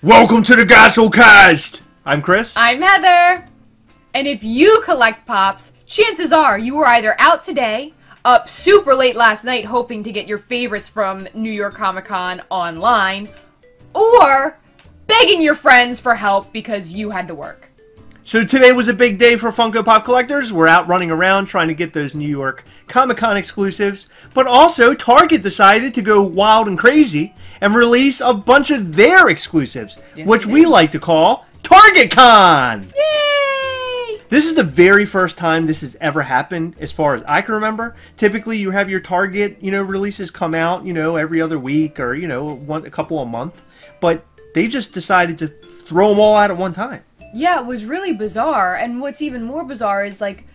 Welcome to the Gasselcast! I'm Chris. I'm Heather. And if you collect Pops, chances are you were either out today, up super late last night hoping to get your favorites from New York Comic Con online, or begging your friends for help because you had to work. So today was a big day for Funko Pop collectors. We're out running around trying to get those New York Comic Con exclusives. But also, Target decided to go wild and crazy and release a bunch of their exclusives, which we like to call Target Con! Yay! This is the very first time this has ever happened, as far as I can remember. Typically, you have your Target, releases come out, every other week or, a couple a month. But they just decided to throw them all out at one time. Yeah, it was really bizarre, and what's even more bizarre is, like,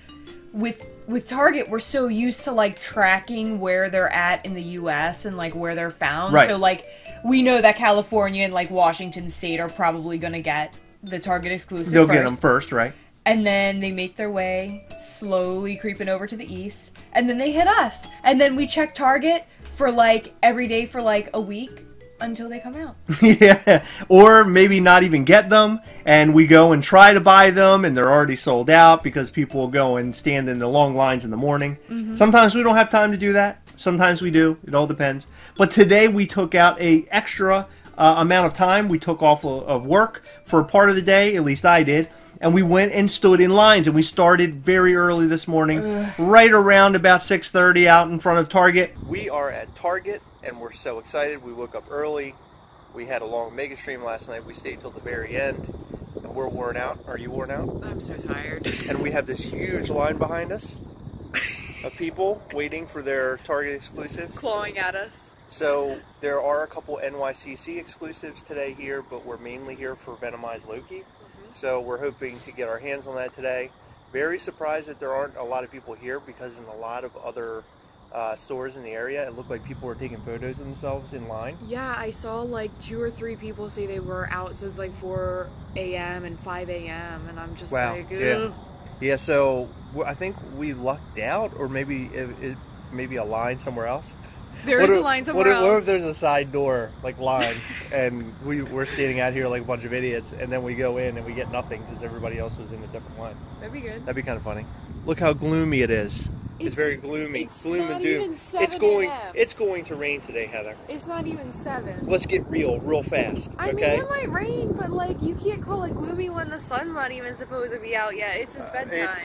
with Target, we're so used to, like, tracking where they're at in the U.S. and, like, where they're found. Right. So, like, we know that California and, like, Washington State are probably going to get the Target exclusive They'll first. get them first, right? And then they make their way, slowly creeping over to the east, and then they hit us. And then we check Target for, like, every day for, like, a week. Until they come out. Yeah, or maybe not even get them, and we go and try to buy them, and they're already sold out because people will go and stand in the long lines in the morning. Sometimes we don't have time to do that. Sometimes we do. It all depends. But today we took out a extra amount of time. We took off of work for a part of the day, at least I did, and we went and stood in lines, and we started very early this morning, right around about 6:30 out in front of Target. We are at Target. And we're so excited. We woke up early. We had a long mega stream last night. We stayed till the very end. And we're worn out. Are you worn out? I'm so tired. And we have this huge line behind us of people waiting for their Target exclusive. Clawing at us. So there are a couple NYCC exclusives today here, but we're mainly here for Venomized Loki. So we're hoping to get our hands on that today. Very surprised that there aren't a lot of people here because in a lot of other stores in the area, it looked like people were taking photos of themselves in line. Yeah, I saw like 2 or 3 people say they were out since like 4 a.m. and 5 a.m. and I'm just like, ugh. Yeah, so I think we lucked out, or maybe maybe a line somewhere else. There is a line somewhere else. What if there's a side door, like line, and we're standing out here like a bunch of idiots, and then we go in and we get nothing because everybody else was in a different line? That'd be good. That'd be kind of funny. Look how gloomy it is. It's very gloomy. It's Gloom not and doom. even 7 It's going to rain today, Heather. It's not even 7. Let's get real fast. I okay? mean, it might rain, but like you can't call it gloomy when the sun's not even supposed to be out yet. It's bedtime.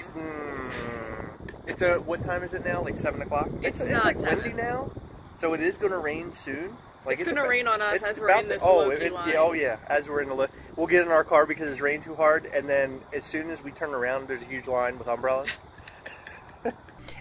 It's what time is it now? Like 7 o'clock? It's like 7. windy now, so it is going to rain soon. Like it's going to rain on us as we're in this Loki line. Yeah, as we're in the we'll get in our car because it's rained too hard, and then as soon as we turn around, there's a huge line with umbrellas.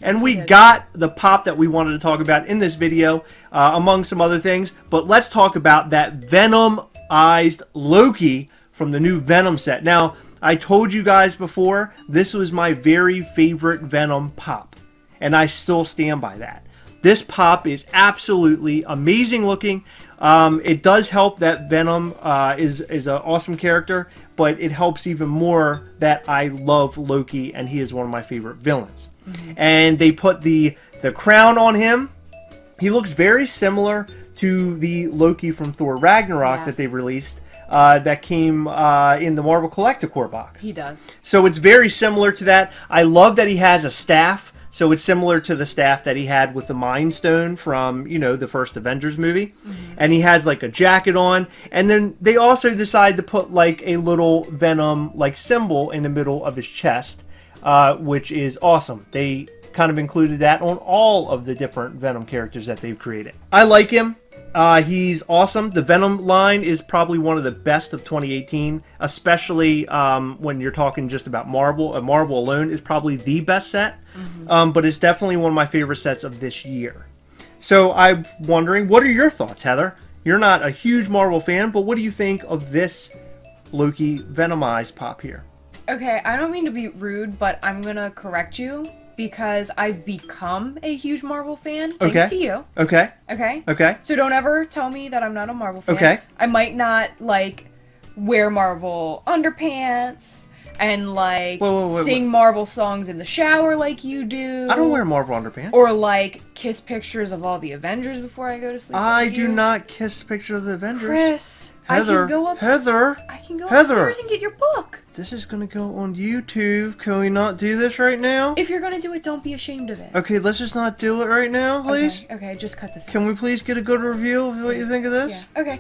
And we got the pop that we wanted to talk about in this video, among some other things. But let's talk about that Venomized Loki from the new Venom set. Now, I told you guys before, this was my very favorite Venom pop. And I still stand by that. This pop is absolutely amazing looking. It does help that Venom is an awesome character, but it helps even more that I love Loki, and he is one of my favorite villains. And they put the crown on him. He looks very similar to the Loki from Thor Ragnarok that they released that came in the Marvel Collector box. He does. So it's very similar to that. I love that he has a staff. So it's similar to the staff that he had with the Mind Stone from, the first Avengers movie. And he has like a jacket on. And then they also decide to put like a little Venom like symbol in the middle of his chest, which is awesome. They kind of included that on all of the different Venom characters that they've created. I like him. He's awesome. The Venom line is probably one of the best of 2018, especially when you're talking just about Marvel. Marvel alone is probably the best set, but it's definitely one of my favorite sets of this year. So I'm wondering, what are your thoughts, Heather? You're not a huge Marvel fan, but what do you think of this Loki Venomized pop here? Okay, I don't mean to be rude, but I'm gonna correct you because I've become a huge Marvel fan thanks to you. Okay. Okay? Okay. So don't ever tell me that I'm not a Marvel fan. Okay. I might not, like, wear Marvel underpants. and like wait. sing Marvel songs in the shower like you do. I don't wear Marvel underpants. Or like kiss pictures of all the Avengers before I go to sleep. I do not kiss pictures of the Avengers. Chris, Heather, I can go upstairs and get your book. This is gonna go on YouTube. Can we not do this right now? If you're gonna do it, don't be ashamed of it. Okay, let's just not do it right now, please. Okay, just cut this. Can we please get a good review of what you think of this? Yeah. Okay.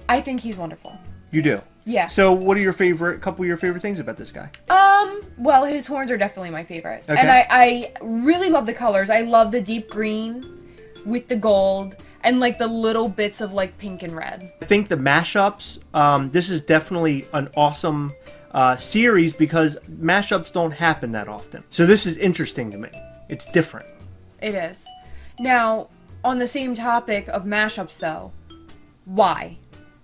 I think he's wonderful. You do. Yeah. So, what are your couple of your favorite things about this guy? Well, his horns are definitely my favorite. Okay. And I really love the colors. I love the deep green with the gold and like the little bits of like pink and red. I think the mashups, this is definitely an awesome series because mashups don't happen that often. So this is interesting to me. It's different. It is. Now, on the same topic of mashups though, why?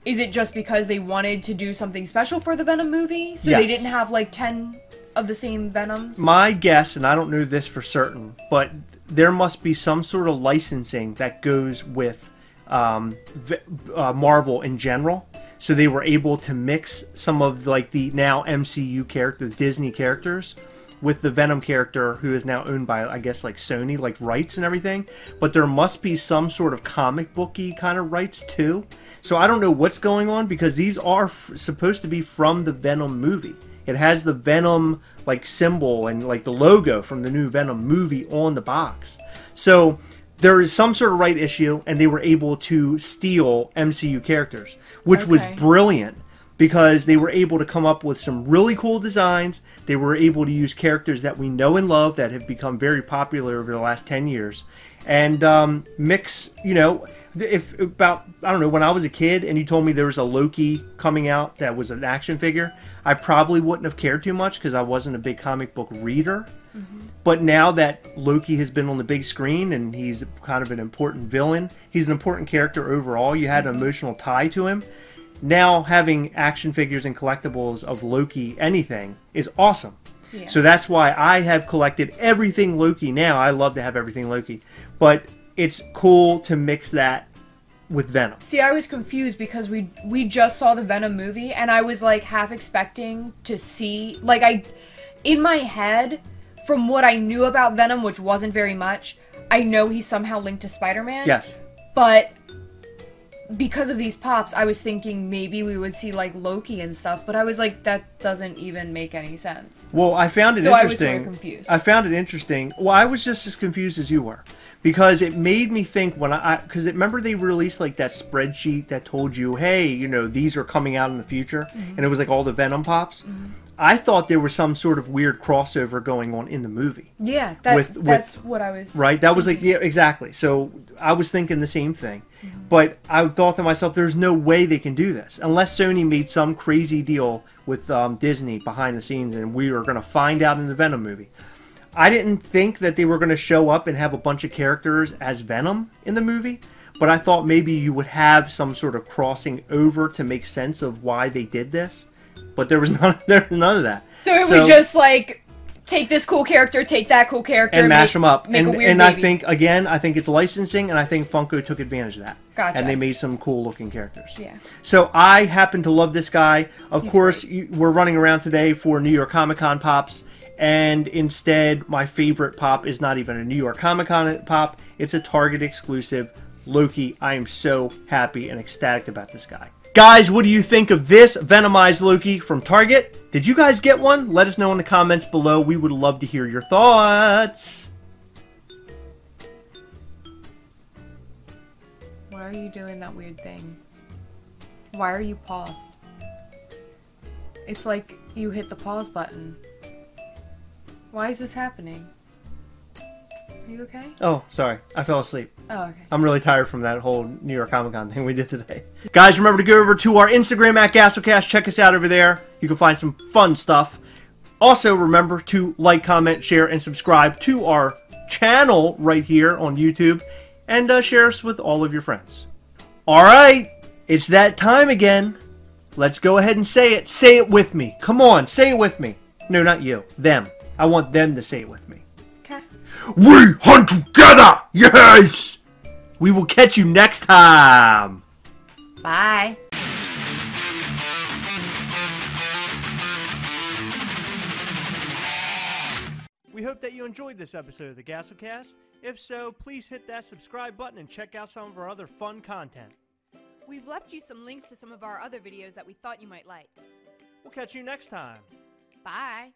Is it just because they wanted to do something special for the Venom movie? So yes. They didn't have like 10 of the same Venoms? My guess, and I don't know this for certain, but there must be some sort of licensing that goes with Marvel in general. So they were able to mix some of like the now MCU characters, Disney characters, with the Venom character who is now owned by, I guess, like Sony, like rights and everything. But there must be some sort of comic booky kind of rights too. So I don't know what's going on because these are supposed to be from the Venom movie. It has the Venom like symbol and like the logo from the new Venom movie on the box. So there is some sort of right issue, and they were able to steal MCU characters, which was brilliant because they were able to come up with some really cool designs. They were able to use characters that we know and love that have become very popular over the last 10 years and mix, you know, if about, I don't know, when I was a kid and you told me there was a Loki coming out that was an action figure, I probably wouldn't have cared too much because I wasn't a big comic book reader. But now that Loki has been on the big screen and he's kind of an important villain, he's an important character overall, you had an emotional tie to him. Now having action figures and collectibles of Loki anything is awesome. Yeah. So that's why I have collected everything Loki now. I love to have everything Loki. But it's cool to mix that with Venom. See, I was confused because we just saw the Venom movie and I was like half expecting to see, like in my head, from what I knew about Venom, which wasn't very much, I know he's somehow linked to Spider-Man. Yes. But because of these pops, I was thinking maybe we would see like Loki and stuff, but I was like, that doesn't even make any sense. Well, I found it interesting. I was sort of confused. I found it interesting. Well, I was just as confused as you were. Because it made me think when because remember they released like that spreadsheet that told you, hey, you know, these are coming out in the future, and it was like all the Venom pops. I thought there was some sort of weird crossover going on in the movie. Yeah, that's what I was. Right, that was like, yeah, exactly. So I was thinking the same thing, but I thought to myself, there's no way they can do this unless Sony made some crazy deal with Disney behind the scenes, and we are going to find out in the Venom movie. I didn't think that they were going to show up and have a bunch of characters as Venom in the movie, but I thought maybe you would have some sort of crossing over to make sense of why they did this. But there was none of that. So it was just like, take this cool character, take that cool character, and mash them up. Make a weird and baby. I think it's licensing, and I think Funko took advantage of that. Gotcha. And they made some cool looking characters. Yeah. So I happen to love this guy. Of course, we're running around today for New York Comic Con pops. And instead, my favorite pop is not even a New York Comic Con pop. It's a Target exclusive, Loki. I am so happy and ecstatic about this guy. Guys, what do you think of this Venomized Loki from Target? Did you guys get one? Let us know in the comments below. We would love to hear your thoughts. Why are you doing that weird thing? Why are you paused? It's like you hit the pause button. Why is this happening? Are you okay? Oh, sorry. I fell asleep. Oh, okay. I'm really tired from that whole New York Comic Con thing we did today. Guys, remember to go over to our Instagram at GastroCast. Check us out over there. You can find some fun stuff. Also, remember to like, comment, share, and subscribe to our channel right here on YouTube. And share us with all of your friends. Alright, it's that time again. Let's go ahead and say it. Say it with me. Come on, say it with me. No, not you. Them. I want them to say it with me. Okay. We hunt together! Yes! We will catch you next time! Bye. hope that you enjoyed this episode of the GasoCast. If so, please hit that subscribe button and check out some of our other fun content. We've left you some links to some of our other videos that we thought you might like. We'll catch you next time. Bye.